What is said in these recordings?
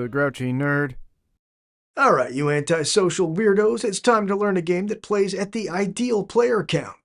the Grouchy Nerd. Alright, you antisocial weirdos, it's time to learn a game that plays at the ideal player count.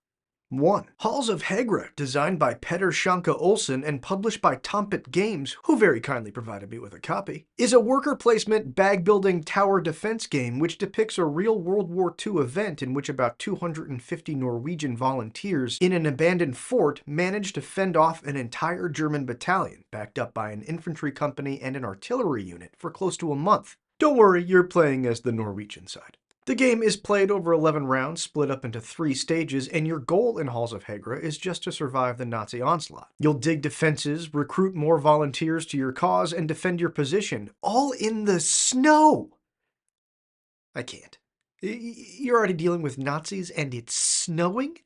1. Halls of Hegra, designed by Petter Shanka Olsen and published by Tompet Games, who very kindly provided me with a copy, is a worker placement bag-building tower defense game which depicts a real World War II event in which about 250 Norwegian volunteers in an abandoned fort managed to fend off an entire German battalion, backed up by an infantry company and an artillery unit, for close to a month. Don't worry, you're playing as the Norwegian side. The game is played over 11 rounds, split up into 3 stages, and your goal in Halls of Hegra is just to survive the Nazi onslaught. You'll dig defenses, recruit more volunteers to your cause, and defend your position, all in the snow! I can't. You're already dealing with Nazis and it's snowing?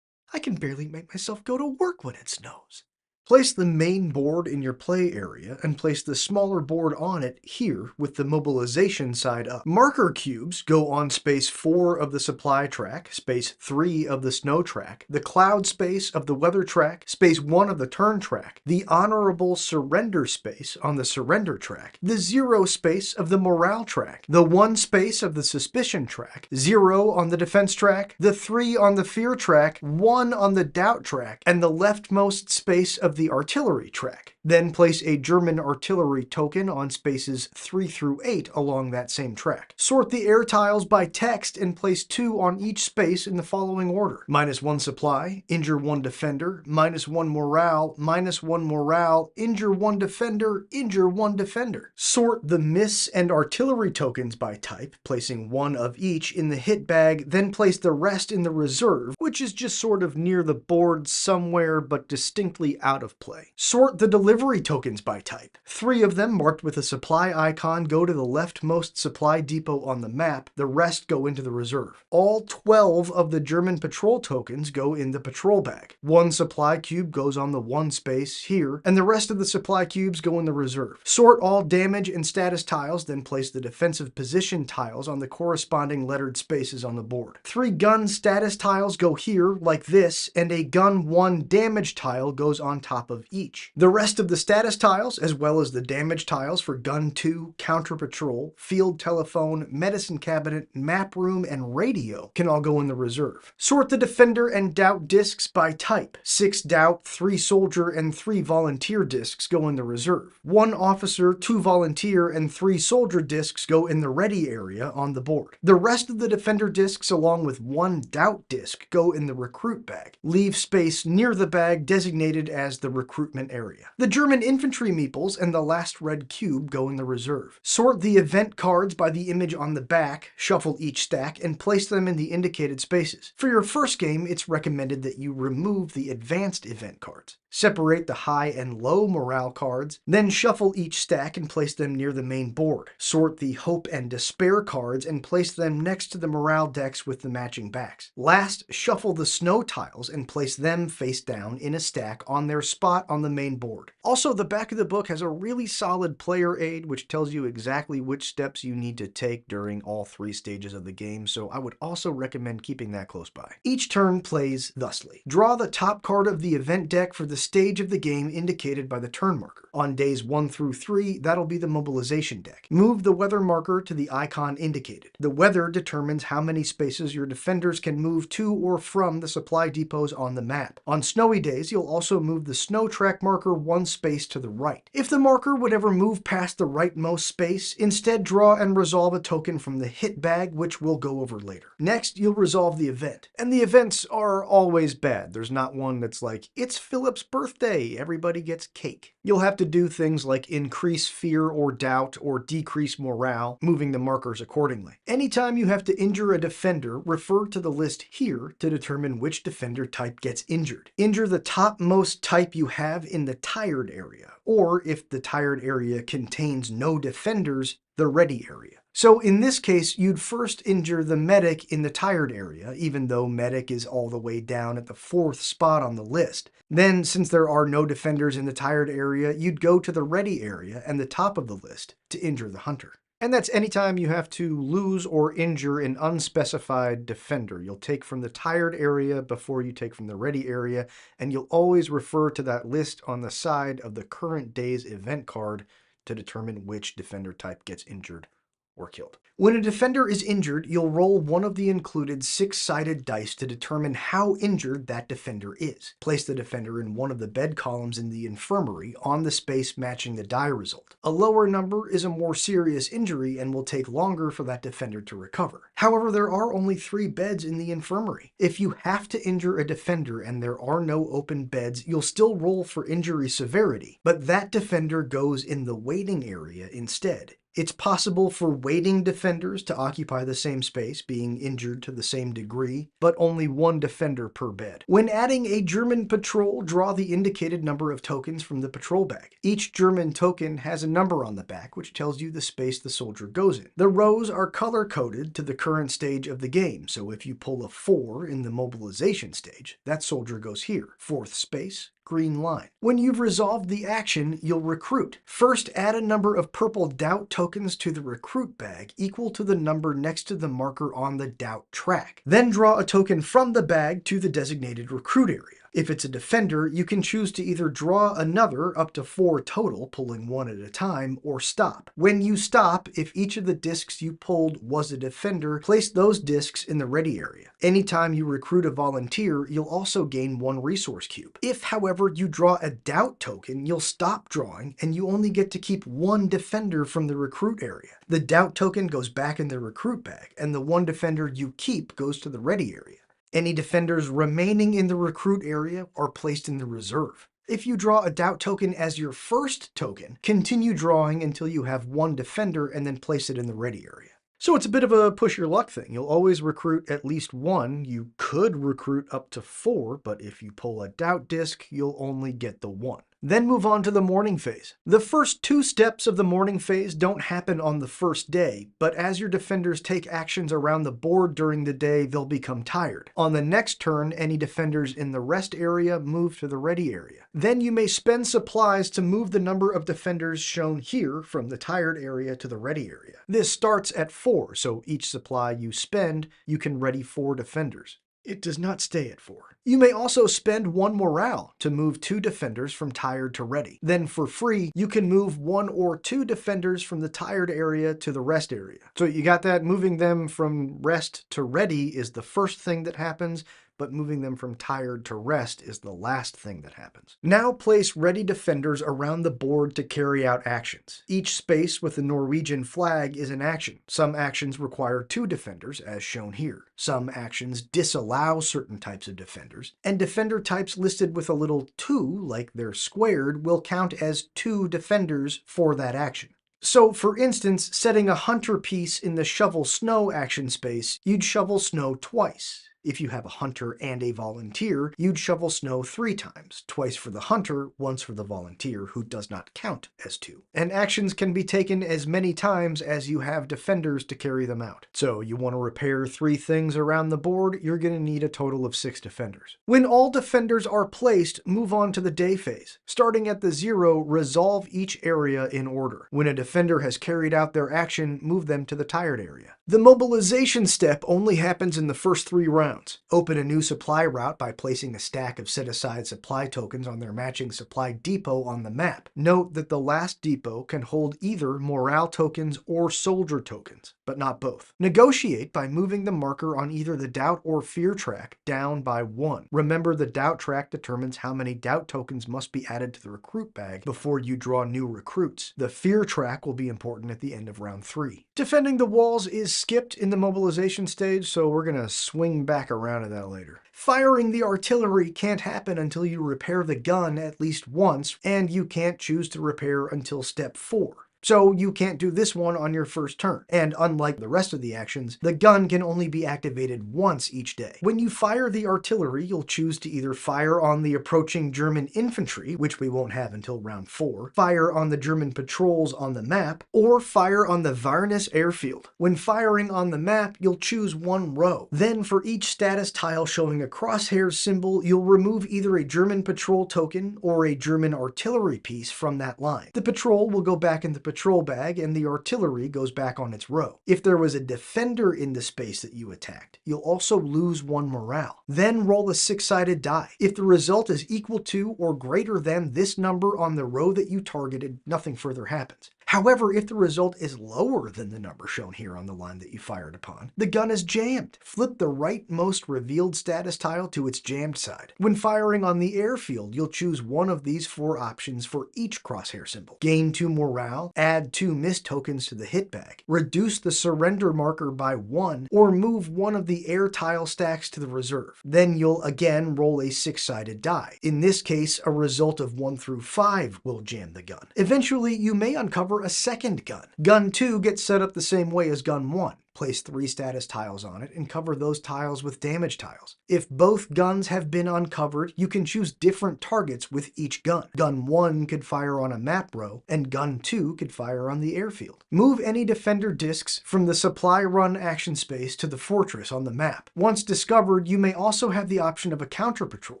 I can barely make myself go to work when it snows. Place the main board in your play area and place the smaller board on it here with the mobilization side up. Marker cubes go on space 4 of the supply track, space 3 of the snow track, the cloud space of the weather track, space 1 of the turn track, the honorable surrender space on the surrender track, the 0 space of the morale track, the 1 space of the suspicion track, 0 on the defense track, the 3 on the fear track, 1 on the doubt track, and the leftmost space of the artillery track. Then place a German artillery token on spaces 3 through 8 along that same track. Sort the air tiles by text and place 2 on each space in the following order: -1 supply, injure 1 defender, -1 morale, -1 morale, injure 1 defender, injure 1 defender. Sort the miss and artillery tokens by type, placing 1 of each in the hit bag, then place the rest in the reserve, which is just sort of near the board somewhere but distinctly out of play. Sort the delivery tokens by type. 3 of them marked with a supply icon go to the leftmost supply depot on the map, the rest go into the reserve. All 12 of the German patrol tokens go in the patrol bag. 1 supply cube goes on the 1 space here, and the rest of the supply cubes go in the reserve. Sort all damage and status tiles, then place the defensive position tiles on the corresponding lettered spaces on the board. 3 gun status tiles go here, like this, and a gun 1 damage tile goes on top of each. The rest of the status tiles, as well as the damage tiles for gun 2, counter patrol, field telephone, medicine cabinet, map room, and radio, can all go in the reserve. Sort the defender and doubt discs by type. 6 doubt, 3 soldier, and 3 volunteer discs go in the reserve. 1 officer, 2 volunteer, and 3 soldier discs go in the ready area on the board. The rest of the defender discs, along with 1 doubt disc, go in the recruit bag. Leave space near the bag designated as the recruitment area. The German infantry meeples and the last red cube go in the reserve. Sort the event cards by the image on the back, shuffle each stack, and place them in the indicated spaces. For your first game, it's recommended that you remove the advanced event cards. Separate the high and low morale cards, then shuffle each stack and place them near the main board. Sort the hope and despair cards and place them next to the morale decks with the matching backs. Last, shuffle the snow tiles and place them face down in a stack on their spot on the main board. Also, the back of the book has a really solid player aid which tells you exactly which steps you need to take during all 3 stages of the game, so I would also recommend keeping that close by. Each turn plays thusly. Draw the top card of the event deck for the stage of the game indicated by the turn marker. On days 1 through 3, that'll be the mobilization deck. Move the weather marker to the icon indicated. The weather determines how many spaces your defenders can move to or from the supply depots on the map. On snowy days, you'll also move the snow track marker 1 space to the right. If the marker would ever move past the rightmost space, instead draw and resolve a token from the hit bag, which we'll go over later. Next, you'll resolve the event. And the events are always bad. There's not one that's like, it's Philip's birthday, everybody gets cake. You'll have to do things like increase fear or doubt or decrease morale, moving the markers accordingly. Anytime you have to injure a defender, refer to the list here to determine which defender type gets injured. Injure the topmost type you have in the tired area, or if the tired area contains no defenders, the ready area. So in this case, you'd first injure the medic in the tired area, even though medic is all the way down at the 4th spot on the list. Then, since there are no defenders in the tired area, you'd go to the ready area and the top of the list to injure the hunter. And that's anytime you have to lose or injure an unspecified defender. You'll take from the tired area before you take from the ready area, and you'll always refer to that list on the side of the current day's event card to determine which defender type gets injured or killed. When a defender is injured, you'll roll one of the included 6-sided dice to determine how injured that defender is. Place the defender in one of the bed columns in the infirmary on the space matching the die result. A lower number is a more serious injury and will take longer for that defender to recover. However, there are only 3 beds in the infirmary. If you have to injure a defender and there are no open beds, you'll still roll for injury severity, but that defender goes in the waiting area instead. It's possible for waiting defenders to occupy the same space, being injured to the same degree, but only 1 defender per bed. When adding a German patrol, draw the indicated number of tokens from the patrol bag. Each German token has a number on the back, which tells you the space the soldier goes in. The rows are color-coded to the current stage of the game, so if you pull a 4 in the mobilization stage, that soldier goes here, 4th space, green line. When you've resolved the action, you'll recruit. First, add a number of purple doubt tokens to the recruit bag equal to the number next to the marker on the doubt track. Then draw a token from the bag to the designated recruit area. If it's a defender, you can choose to either draw another up to 4 total, pulling 1 at a time, or stop. When you stop, if each of the discs you pulled was a defender, place those discs in the ready area. Anytime you recruit a volunteer, you'll also gain 1 resource cube. If, however, you draw a doubt token, you'll stop drawing, and you only get to keep 1 defender from the recruit area. The doubt token goes back in the recruit bag, and the 1 defender you keep goes to the ready area. Any defenders remaining in the recruit area are placed in the reserve. If you draw a doubt token as your first token, continue drawing until you have 1 defender and then place it in the ready area. So it's a bit of a push your luck thing. You'll always recruit at least 1. You could recruit up to 4, but if you pull a doubt disc, you'll only get the 1. Then move on to the morning phase. The first 2 steps of the morning phase don't happen on the first day, but as your defenders take actions around the board during the day, they'll become tired. On the next turn, any defenders in the rest area move to the ready area. Then you may spend supplies to move the number of defenders shown here from the tired area to the ready area. This starts at 4, so each supply you spend, you can ready 4 defenders. It does not stay at 4. You may also spend 1 morale to move 2 defenders from tired to ready. Then for free, you can move 1 or 2 defenders from the tired area to the rest area. So you got that? Moving them from rest to ready is the first thing that happens, but moving them from tired to rest is the last thing that happens. Now place ready defenders around the board to carry out actions. Each space with the Norwegian flag is an action. Some actions require 2 defenders, as shown here. Some actions disallow certain types of defenders, and defender types listed with a little 2, like they're squared, will count as 2 defenders for that action. So, for instance, setting a hunter piece in the shovel snow action space, you'd shovel snow twice. If you have a hunter and a volunteer, you'd shovel snow 3 times, twice for the hunter, once for the volunteer, who does not count as 2. And actions can be taken as many times as you have defenders to carry them out. So you want to repair 3 things around the board, you're going to need a total of 6 defenders. When all defenders are placed, move on to the day phase. Starting at the 0, resolve each area in order. When a defender has carried out their action, move them to the tired area. The mobilization step only happens in the first 3 rounds. Open a new supply route by placing a stack of set-aside supply tokens on their matching supply depot on the map. Note that the last depot can hold either morale tokens or soldier tokens, but not both. Negotiate by moving the marker on either the doubt or fear track down by 1. Remember, the doubt track determines how many doubt tokens must be added to the recruit bag before you draw new recruits. The fear track will be important at the end of round 3. Defending the walls is skipped in the mobilization stage, so we're going to swing back around to that later. Firing the artillery can't happen until you repair the gun at least once, and you can't choose to repair until step 4. So you can't do this one on your first turn, and unlike the rest of the actions, the gun can only be activated once each day. When you fire the artillery, you'll choose to either fire on the approaching German infantry, which we won't have until round 4, fire on the German patrols on the map, or fire on the Varnes airfield. When firing on the map, you'll choose 1 row. Then for each status tile showing a crosshair symbol, you'll remove either a German patrol token or a German artillery piece from that line. The patrol will go back in the patrol bag and the artillery goes back on its row. If there was a defender in the space that you attacked, you'll also lose 1 morale. Then roll a 6-sided die. If the result is equal to or greater than this number on the row that you targeted, nothing further happens. However, if the result is lower than the number shown here on the line that you fired upon, the gun is jammed. Flip the rightmost revealed status tile to its jammed side. When firing on the airfield, you'll choose one of these 4 options for each crosshair symbol. Gain 2 morale, add 2 mist tokens to the hit bag, reduce the surrender marker by 1, or move one of the air tile stacks to the reserve. Then you'll again roll a 6-sided die. In this case, a result of 1 through 5 will jam the gun. Eventually, you may uncover a second gun. Gun 2 gets set up the same way as Gun 1. Place 3 status tiles on it and cover those tiles with damage tiles. If both guns have been uncovered, you can choose different targets with each gun. Gun 1 could fire on a map row, and Gun 2 could fire on the airfield. Move any defender discs from the supply run action space to the fortress on the map. Once discovered, you may also have the option of a counter patrol.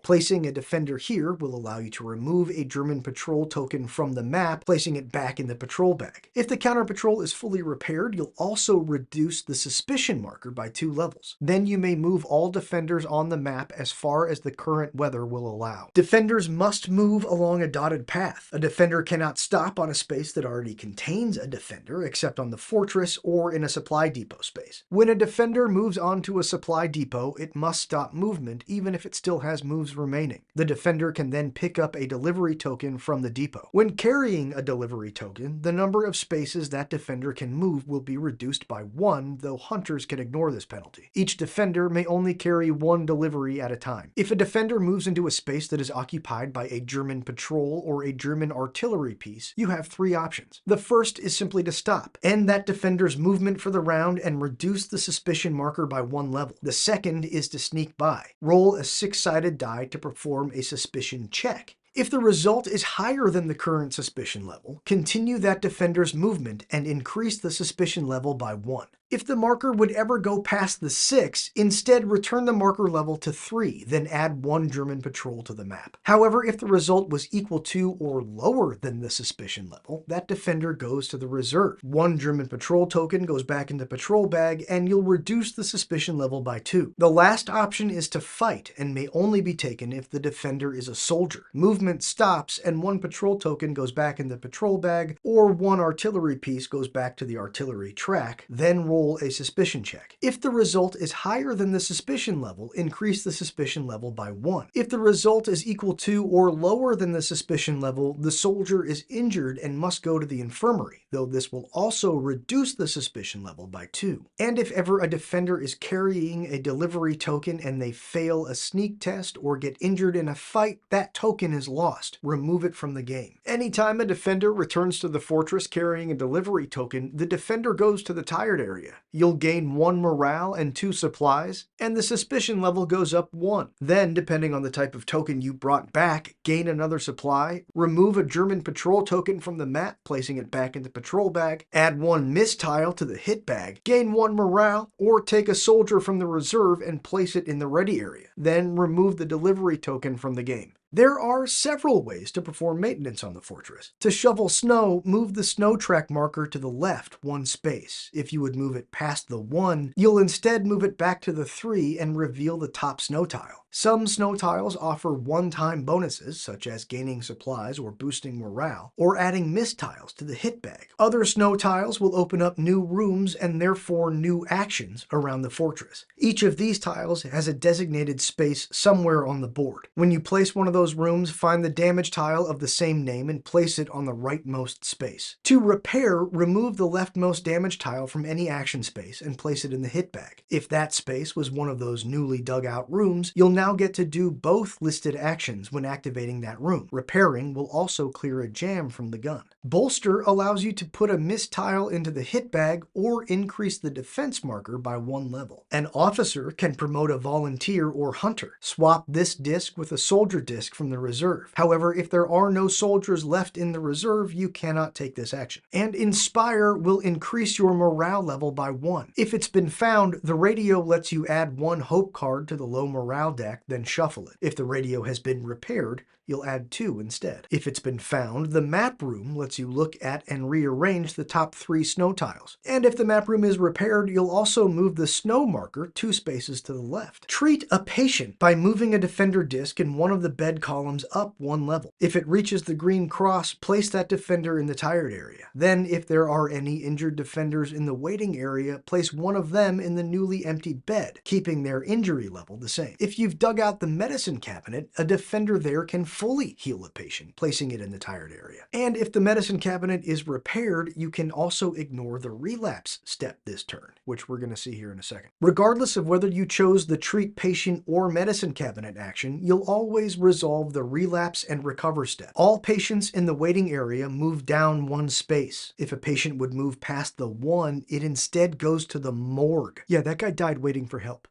Placing a defender here will allow you to remove a German patrol token from the map, placing it back in the patrol bag. If the counter patrol is fully repaired, you'll also reduce the suspicion marker by 2 levels. Then you may move all defenders on the map as far as the current weather will allow. Defenders must move along a dotted path. A defender cannot stop on a space that already contains a defender, except on the fortress or in a supply depot space. When a defender moves onto a supply depot, it must stop movement even if it still has moves remaining. The defender can then pick up a delivery token from the depot. When carrying a delivery token, the number of spaces that defender can move will be reduced by 1, though hunters can ignore this penalty. Each defender may only carry 1 delivery at a time. If a defender moves into a space that is occupied by a German patrol or a German artillery piece, you have 3 options. The first is simply to stop, end that defender's movement for the round, and reduce the suspicion marker by 1 level. The second is to sneak by. Roll a 6-sided die to perform a suspicion check. If the result is higher than the current suspicion level, continue that defender's movement and increase the suspicion level by 1. If the marker would ever go past the 6, instead return the marker level to 3, then add 1 German patrol to the map. However, if the result was equal to or lower than the suspicion level, that defender goes to the reserve. 1 German patrol token goes back in the patrol bag, and you'll reduce the suspicion level by 2. The last option is to fight, and may only be taken if the defender is a soldier. Movement stops, and 1 patrol token goes back in the patrol bag, or 1 artillery piece goes back to the artillery track, then roll a suspicion check. If the result is higher than the suspicion level, increase the suspicion level by 1. If the result is equal to or lower than the suspicion level, the soldier is injured and must go to the infirmary, though this will also reduce the suspicion level by 2. And if ever a defender is carrying a delivery token and they fail a sneak test or get injured in a fight, that token is lost. Remove it from the game. Anytime a defender returns to the fortress carrying a delivery token, the defender goes to the tired area. You'll gain 1 morale and 2 supplies, and the suspicion level goes up 1. Then, depending on the type of token you brought back, gain another supply, remove a German patrol token from the map, placing it back in the patrol bag, add 1 mist tile to the hit bag, gain 1 morale, or take a soldier from the reserve and place it in the ready area. Then remove the delivery token from the game. There are several ways to perform maintenance on the fortress. To shovel snow, move the snow track marker to the left 1 space. If you would move it past the 1, you'll instead move it back to the 3 and reveal the top snow tile. Some snow tiles offer one-time bonuses, such as gaining supplies or boosting morale, or adding mist tiles to the hit bag. Other snow tiles will open up new rooms and therefore new actions around the fortress. Each of these tiles has a designated space somewhere on the board. When you place one of those rooms, find the damage tile of the same name and place it on the rightmost space. To repair, remove the leftmost damage tile from any action space and place it in the hit bag. If that space was one of those newly dug out rooms, you'll now get to do both listed actions when activating that room. Repairing will also clear a jam from the gun. Bolster allows you to put a mist tile into the hit bag or increase the defense marker by 1 level. An officer can promote a volunteer or hunter. Swap this disc with a soldier disc from the reserve. However, if there are no soldiers left in the reserve, you cannot take this action. And Inspire will increase your morale level by 1. If it's been found, the radio lets you add 1 hope card to the low morale deck stack, then shuffle it. If the radio has been repaired, you'll add 2 instead. If it's been found, the map room lets you look at and rearrange the top 3 snow tiles. And if the map room is repaired, you'll also move the snow marker 2 spaces to the left. Treat a patient by moving a defender disc in one of the bed columns up 1 level. If it reaches the green cross, place that defender in the tired area. Then, if there are any injured defenders in the waiting area, place one of them in the newly emptied bed, keeping their injury level the same. If you've dug out the medicine cabinet, a defender there can fully heal a patient, placing it in the tired area. And if the medicine cabinet is repaired, you can also ignore the relapse step this turn, which we're going to see here in a second. Regardless of whether you chose the treat patient or medicine cabinet action, you'll always resolve the relapse and recover step. All patients in the waiting area move down 1 space. If a patient would move past the 1, it instead goes to the morgue. Yeah, that guy died waiting for help.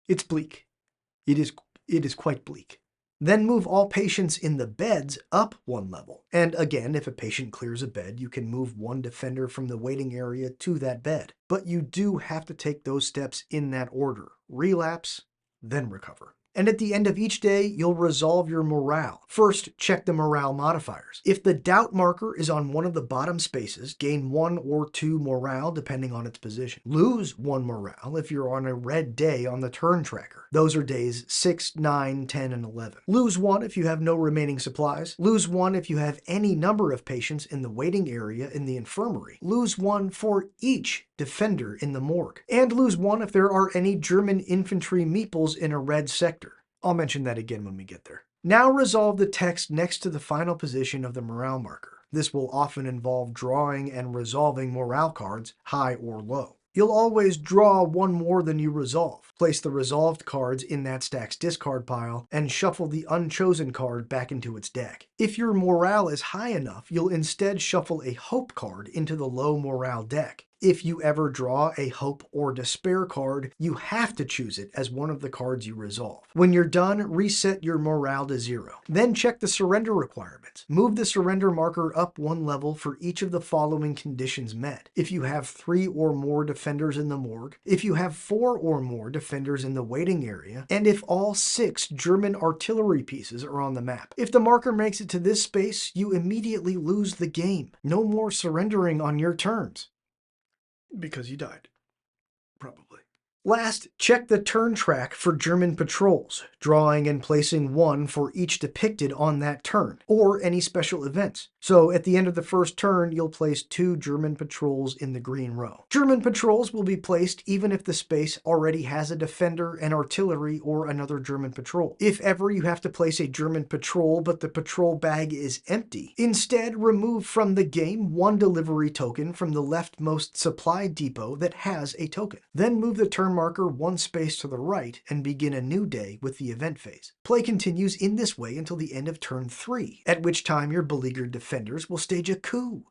It's bleak. It is quite bleak. Then move all patients in the beds up 1 level. And again, if a patient clears a bed, you can move 1 defender from the waiting area to that bed. But you do have to take those steps in that order. Relapse, then recover. And at the end of each day, you'll resolve your morale. First, check the morale modifiers. If the doubt marker is on one of the bottom spaces, gain 1 or 2 morale depending on its position. Lose 1 morale if you're on a red day on the turn tracker. Those are days 6, 9, 10, and 11. Lose 1 if you have no remaining supplies. Lose 1 if you have any number of patients in the waiting area in the infirmary. Lose 1 for each defender in the morgue. And lose 1 if there are any German infantry meeples in a red sector. I'll mention that again when we get there. Now resolve the text next to the final position of the morale marker. This will often involve drawing and resolving morale cards, high or low. You'll always draw 1 more than you resolve. Place the resolved cards in that stack's discard pile and shuffle the unchosen card back into its deck. If your morale is high enough, you'll instead shuffle a hope card into the low morale deck. If you ever draw a hope or despair card, you have to choose it as one of the cards you resolve. When you're done, reset your morale to 0. Then check the surrender requirements. Move the surrender marker up 1 level for each of the following conditions met. If you have 3 or more defenders in the morgue, if you have 4 or more defenders in the waiting area, and if all 6 German artillery pieces are on the map. If the marker makes it to this space, you immediately lose the game. No more surrendering on your turns. Because you died. Probably. Last, check the turn track for German patrols, drawing and placing 1 for each depicted on that turn, or any special events. So at the end of the first turn, you'll place 2 German patrols in the green row. German patrols will be placed even if the space already has a defender, an artillery, or another German patrol. If ever you have to place a German patrol but the patrol bag is empty, instead remove from the game 1 delivery token from the leftmost supply depot that has a token. Then move the turn marker 1 space to the right and begin a new day with the event phase. Play continues in this way until the end of turn 3, at which time your beleaguered defenders will stage a coup.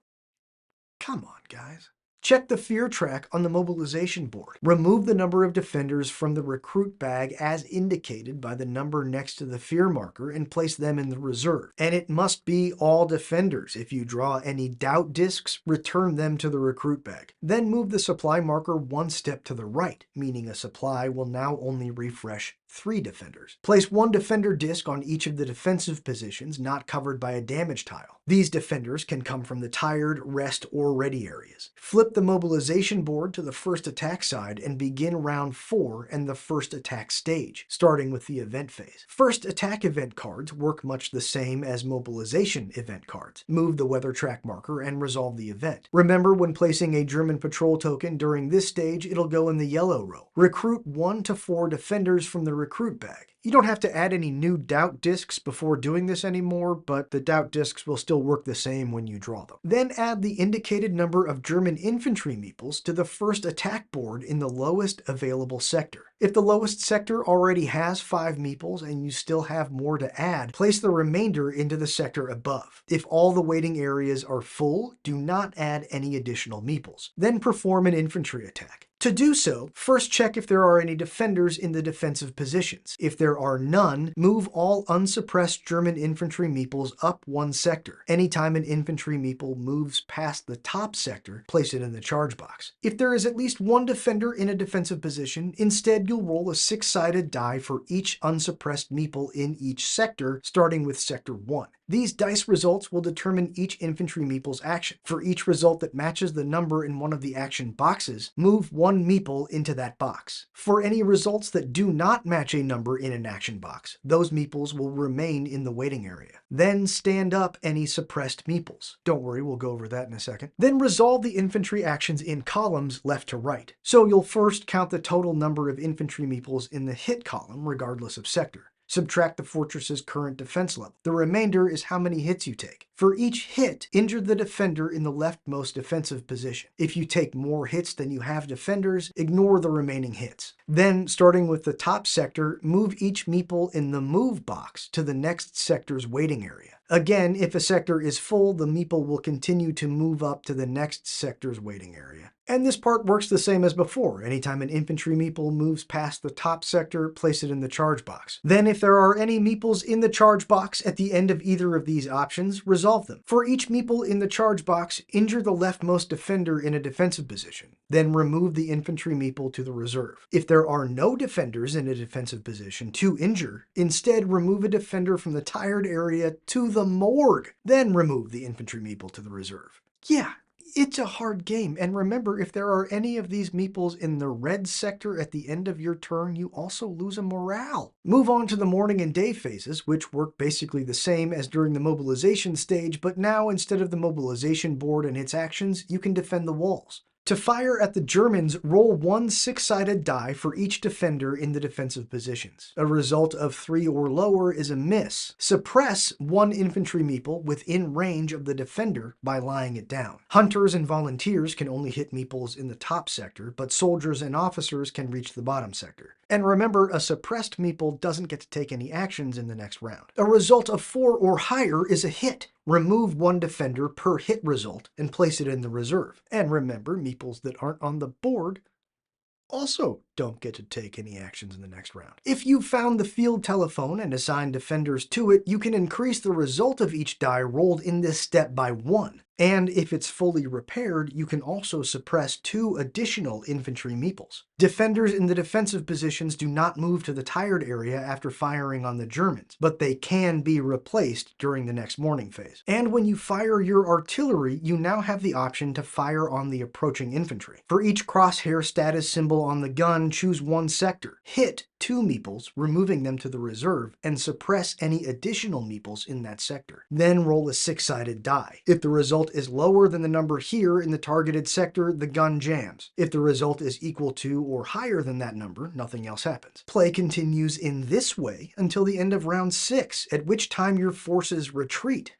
Come on, guys. Check the fear track on the mobilization board. Remove the number of defenders from the recruit bag as indicated by the number next to the fear marker and place them in the reserve. And it must be all defenders. If you draw any doubt discs, return them to the recruit bag. Then move the supply marker 1 step to the right, meaning a supply will now only refresh 3 defenders. Place 1 defender disc on each of the defensive positions not covered by a damage tile. These defenders can come from the tired, rest, or ready areas. Flip the mobilization board to the first attack side and begin round 4 and the first attack stage, starting with the event phase. First attack event cards work much the same as mobilization event cards. Move the weather track marker and resolve the event. Remember, when placing a German patrol token during this stage, it'll go in the yellow row. Recruit 1 to 4 defenders from the recruit bag. You don't have to add any new doubt discs before doing this anymore, but the doubt discs will still work the same when you draw them. Then add the indicated number of German infantry meeples to the first attack board in the lowest available sector. If the lowest sector already has 5 meeples and you still have more to add, place the remainder into the sector above. If all the waiting areas are full, do not add any additional meeples. Then perform an infantry attack. To do so, first check if there are any defenders in the defensive positions. If there are none, move all unsuppressed German infantry meeples up one sector. Anytime an infantry meeple moves past the top sector, place it in the charge box. If there is at least one defender in a defensive position, instead you'll roll a 6-sided die for each unsuppressed meeple in each sector, starting with Sector 1. These dice results will determine each infantry meeple's action. For each result that matches the number in one of the action boxes, move one meeple into that box. For any results that do not match a number in an action box, those meeples will remain in the waiting area. Then stand up any suppressed meeples. Don't worry, we'll go over that in a second. Then resolve the infantry actions in columns left to right. So you'll first count the total number of infantry meeples in the hit column, regardless of sector. Subtract the fortress's current defense level. The remainder is how many hits you take. For each hit, injure the defender in the leftmost defensive position. If you take more hits than you have defenders, ignore the remaining hits. Then, starting with the top sector, move each meeple in the move box to the next sector's waiting area. Again, if a sector is full, the meeple will continue to move up to the next sector's waiting area. And this part works the same as before. Anytime an infantry meeple moves past the top sector, place it in the charge box. Then if there are any meeples in the charge box at the end of either of these options, resolve them. For each meeple in the charge box, injure the leftmost defender in a defensive position. Then remove the infantry meeple to the reserve. If there are no defenders in a defensive position to injure, instead remove a defender from the tired area to the morgue. Then remove the infantry meeple to the reserve. Yeah. It's a hard game, and remember, if there are any of these meeples in the red sector at the end of your turn, you also lose a morale. Move on to the morning and day phases, which work basically the same as during the mobilization stage, but now instead of the mobilization board and its actions, you can defend the walls. To fire at the Germans, roll one 6-sided die for each defender in the defensive positions. A result of 3 or lower is a miss. Suppress one infantry meeple within range of the defender by lying it down. Hunters and volunteers can only hit meeples in the top sector, but soldiers and officers can reach the bottom sector. And remember, a suppressed meeple doesn't get to take any actions in the next round. A result of 4 or higher is a hit. Remove one defender per hit result and place it in the reserve. And remember, meeples that aren't on the board also don't get to take any actions in the next round. If you found the field telephone and assigned defenders to it, you can increase the result of each die rolled in this step by 1. And if it's fully repaired, you can also suppress 2 additional infantry meeples. Defenders in the defensive positions do not move to the tired area after firing on the Germans, but they can be replaced during the next morning phase. And when you fire your artillery, you now have the option to fire on the approaching infantry. For each crosshair status symbol on the gun, choose one sector. Hit 2 meeples, removing them to the reserve, and suppress any additional meeples in that sector. Then roll a 6-sided die. If the result is lower than the number here in the targeted sector, the gun jams. If the result is equal to or higher than that number, nothing else happens. Play continues in this way until the end of round 6, at which time your forces retreat.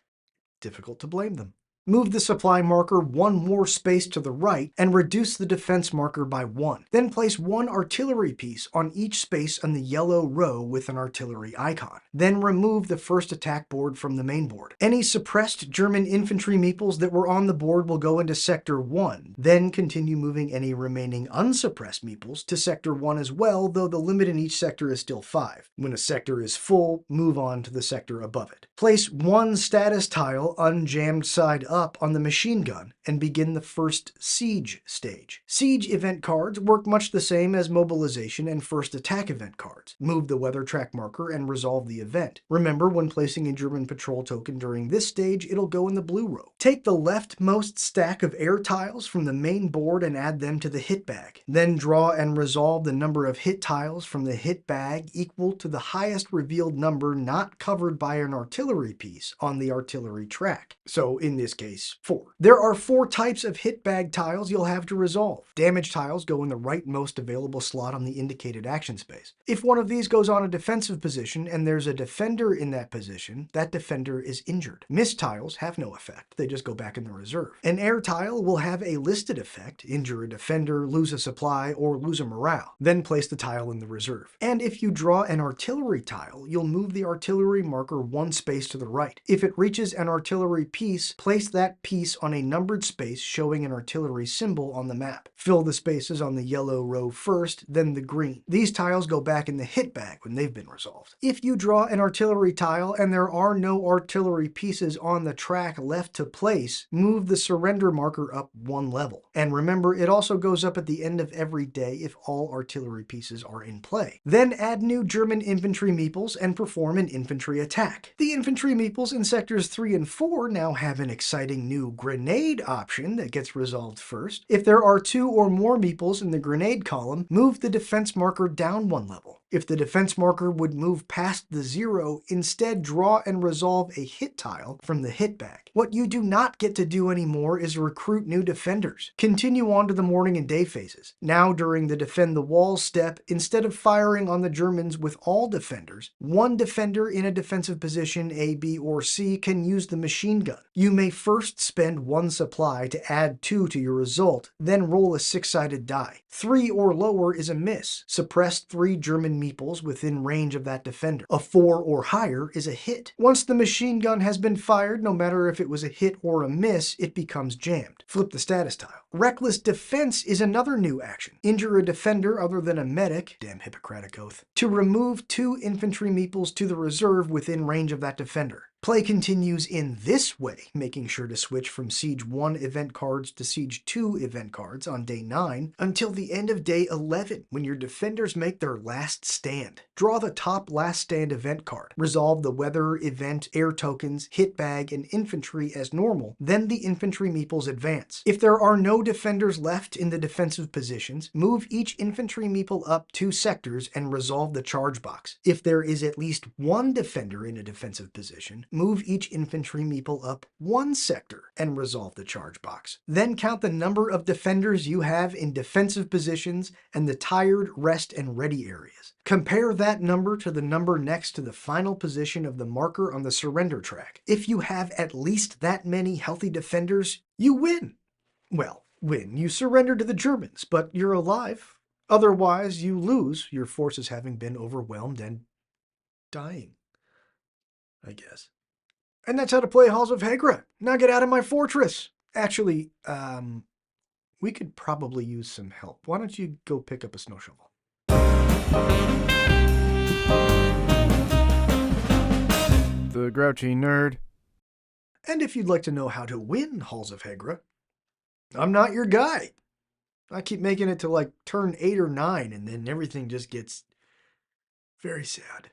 Difficult to blame them. Move the supply marker 1 more space to the right and reduce the defense marker by 1. Then place 1 artillery piece on each space on the yellow row with an artillery icon. Then remove the first attack board from the main board. Any suppressed German infantry meeples that were on the board will go into Sector 1. Then continue moving any remaining unsuppressed meeples to Sector 1 as well, though the limit in each sector is still 5. When a sector is full, move on to the sector above it. Place 1 status tile unjammed side up on the machine gun and begin the first siege stage. Siege event cards work much the same as mobilization and first attack event cards. Move the weather track marker and resolve the event. Remember, when placing a German patrol token during this stage, it'll go in the blue row. Take the leftmost stack of air tiles from the main board and add them to the hit bag. Then draw and resolve the number of hit tiles from the hit bag equal to the highest revealed number not covered by an artillery piece on the artillery track. So in this case, 4. There are 4 types of hit bag tiles you'll have to resolve. Damage tiles go in the rightmost available slot on the indicated action space. If one of these goes on a defensive position and there's a defender in that position, that defender is injured. Miss tiles have no effect. They just go back in the reserve. An air tile will have a listed effect: injure a defender, lose a supply, or lose a morale. Then place the tile in the reserve. And if you draw an artillery tile, you'll move the artillery marker 1 space to the right. If it reaches an artillery piece, place the that piece on a numbered space showing an artillery symbol on the map. Fill the spaces on the yellow row first, then the green. These tiles go back in the hit bag when they've been resolved. If you draw an artillery tile and there are no artillery pieces on the track left to place, move the surrender marker up 1 level. And remember, it also goes up at the end of every day if all artillery pieces are in play. Then add new German infantry meeples and perform an infantry attack. The infantry meeples in sectors 3 and 4 now have an exciting new grenade option that gets resolved first. If there are 2 or more meeples in the grenade column, move the defense marker down 1 level. If the defense marker would move past the 0, instead draw and resolve a hit tile from the hit bag. What you do not get to do anymore is recruit new defenders. Continue on to the morning and day phases. Now during the defend the walls step, instead of firing on the Germans with all defenders, 1 defender in a defensive position A, B, or C can use the machine gun. You may first spend 1 supply to add 2 to your result, then roll a 6-sided die. 3 or lower is a miss. Suppress 3 German meeples within range of that defender. A 4 or higher is a hit. Once the machine gun has been fired, no matter if it was a hit or a miss, it becomes jammed. Flip the status tile. Reckless defense is another new action. Injure a defender other than a medic, damn Hippocratic oath, to remove 2 infantry meeples to the reserve within range of that defender. Play continues in this way, making sure to switch from Siege 1 event cards to Siege 2 event cards on day 9 until the end of day 11, when your defenders make their last stand. Draw the top last stand event card. Resolve the weather, event, air tokens, hit bag, and infantry as normal, then the infantry meeples advance. If there are no defenders left in the defensive positions, move each infantry meeple up 2 sectors and resolve the charge box. If there is at least 1 defender in a defensive position, move each infantry meeple up 1 sector and resolve the charge box. Then count the number of defenders you have in defensive positions and the tired, rest, and ready areas. Compare that number to the number next to the final position of the marker on the surrender track. If you have at least that many healthy defenders, you win. Well, win. You surrender to the Germans, but you're alive. Otherwise, you lose, your forces having been overwhelmed and dying, I guess. And that's how to play Halls of Hegra. Now get out of my fortress. Actually, we could probably use some help. Why don't you go pick up a snow shovel? The Grouchy Nerd. And if you'd like to know how to win Halls of Hegra, I'm not your guy. I keep making it to like turn 8 or 9, and then everything just gets very sad.